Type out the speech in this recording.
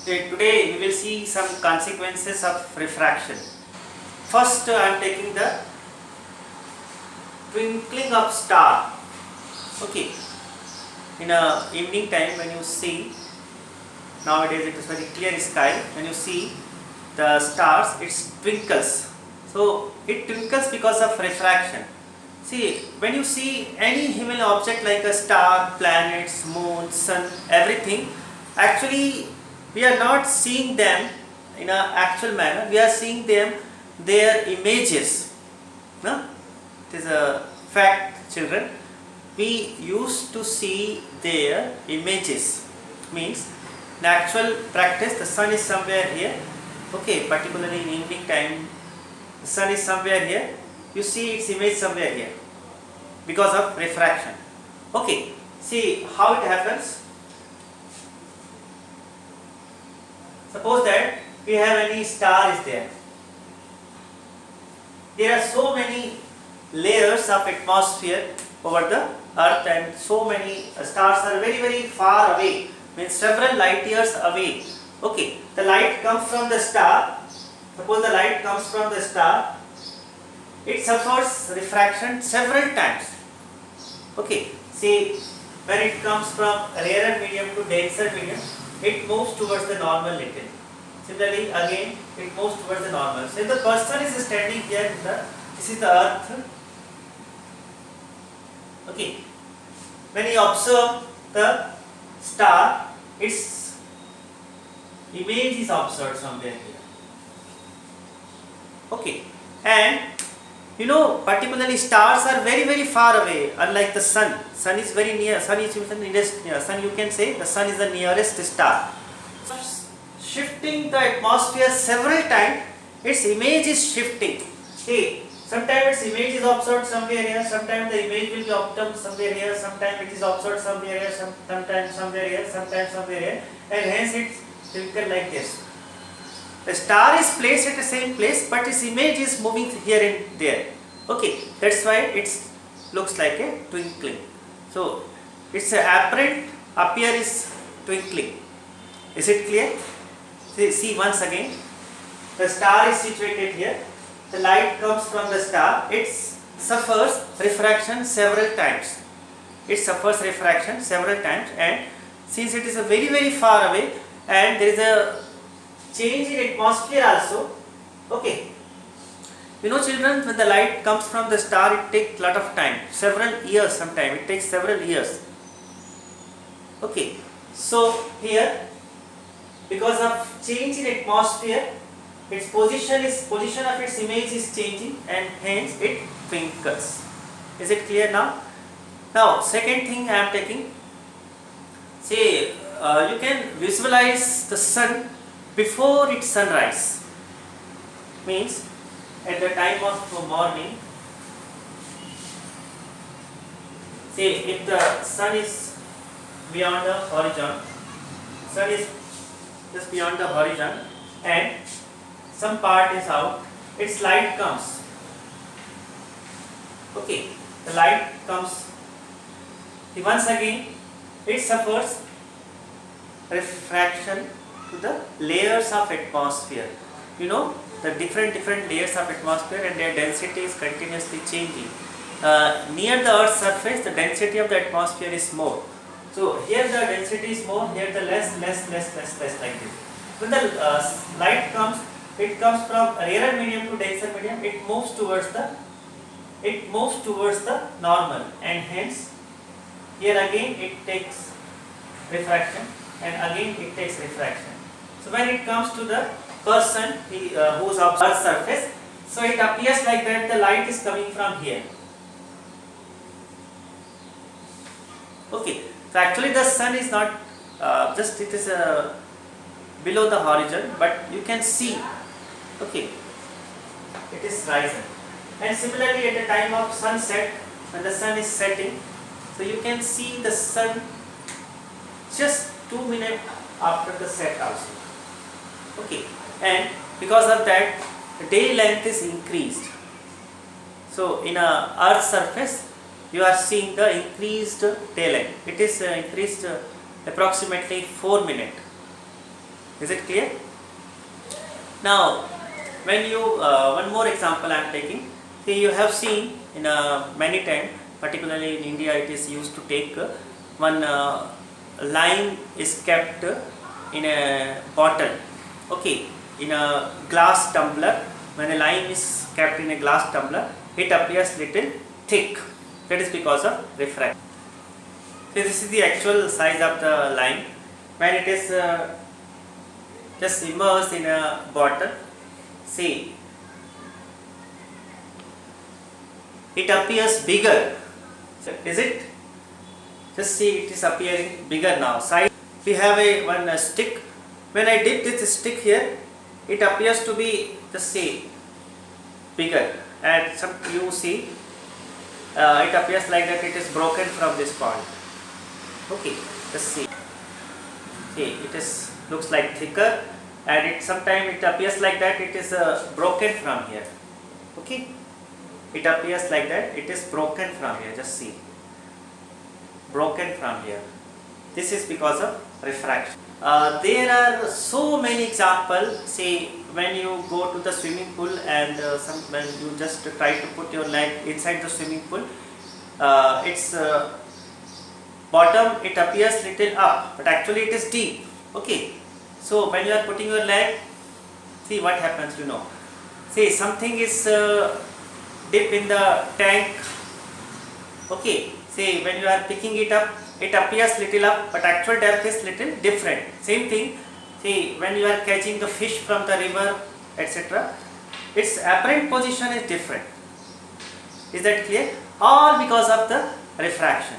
Today we will see some consequences of refraction. First, I am taking the twinkling of star. Okay, in a evening time when you see, nowadays it is very clear sky, when you see the stars, it twinkles. So it twinkles because of refraction. See, when you see any heavenly object like a star, planets, moon, sun, everything, actually we are not seeing them in an actual manner, we are seeing them, their images. No? It is a fact, children. We used to see their images. Means, in actual practice, the sun is somewhere here. Okay, particularly in evening time, the sun is somewhere here. You see its image somewhere here because of refraction. Okay, see how it happens. Suppose that we have any star is there. There are so many layers of atmosphere over the earth and so many stars are very far away, means several light years away. Okay, the light comes from the star. Suppose the light comes from the star, it suffers refraction several times. Okay, see when it comes from rarer medium to denser medium, it moves towards the normal little. Similarly, again it moves towards the normal. So if the person is standing here, this is the earth. Okay, when you observe the star, its image is observed somewhere here. Okay, and you know, particularly stars are very far away, unlike the sun. Sun is very near. Sun is the nearest. Sun, you can say the sun is the nearest star. So shifting the atmosphere several times, its image is shifting. See, sometimes its image is observed somewhere here. Sometimes the image will be observed somewhere here. Sometimes it is observed somewhere here. Sometimes somewhere here. Sometimes somewhere here, and hence it twinkle like this. The star is placed at the same place, but its image is moving here and there. Okay, that's why it looks like a twinkling. So, its apparent appear is twinkling. Is it clear? See once again. The star is situated here. The light comes from the star. It suffers refraction several times. It suffers refraction several times, and since it is a very far away, and there is a change in atmosphere also. Okay, you know, children, when the light comes from the star, it takes lot of time, several years. Sometimes it takes several years. Okay, so here, because of change in atmosphere, its position of its image is changing, and hence it twinkles. Is it clear now? Now, second thing I am taking. Say, you can visualize the sun before its sunrise. Means at the time of morning, say if the sun is beyond the horizon, sun is just beyond the horizon and some part is out, its light comes. Okay, the light comes. Once again it suffers refraction to the layers of atmosphere. You know, the different layers of atmosphere and their density is continuously changing. Near the earth's surface, the density of the atmosphere is more. So here the density is more, here the less like this. When the light comes, it comes from rarer medium to denser medium, it moves towards the normal, and hence here again it takes refraction and again it takes refraction. So when it comes to the person who's on Earth's surface, so it appears like that the light is coming from here. Okay, so actually the sun is not just, it is below the horizon, but you can see, okay, it is rising. And similarly at the time of sunset, when the sun is setting, so you can see the sun just 2 minutes after the set also. Okay, and because of that, the day length is increased. So in a Earth's surface, you are seeing the increased day length. It is increased approximately 4 minutes. Is it clear? Now, when you one more example I am taking. See, you have seen in many times, particularly in India, it is used to take one lime is kept in a bottle. Okay, in a glass tumbler. When a lime is kept in a glass tumbler, it appears little thick. That is because of refraction. So this is the actual size of the lime. When it is just immersed in a bottle, see, it appears bigger. Is it? Just see, it is appearing bigger now. Side, we have a one stick. When I dip this stick here, it appears to be, just see, bigger. And some you see, it appears like that it is broken from this point. Okay, just see. See, it is looks like thicker, and it sometimes it appears like that it is broken from here. Okay, it appears like that it is broken from here. Just see, broken from here. This is because of refraction. There are so many examples. Say when you go to the swimming pool and when you just try to put your leg inside the swimming pool, its bottom it appears little up, but actually it is deep. Okay, so when you are putting your leg, see what happens. You know, see something is dip in the tank. Okay, see when you are picking it up, it appears little up, but actual depth is little different. Same thing, see when you are catching the fish from the river, etc., its apparent position is different. Is that clear? All because of the refraction.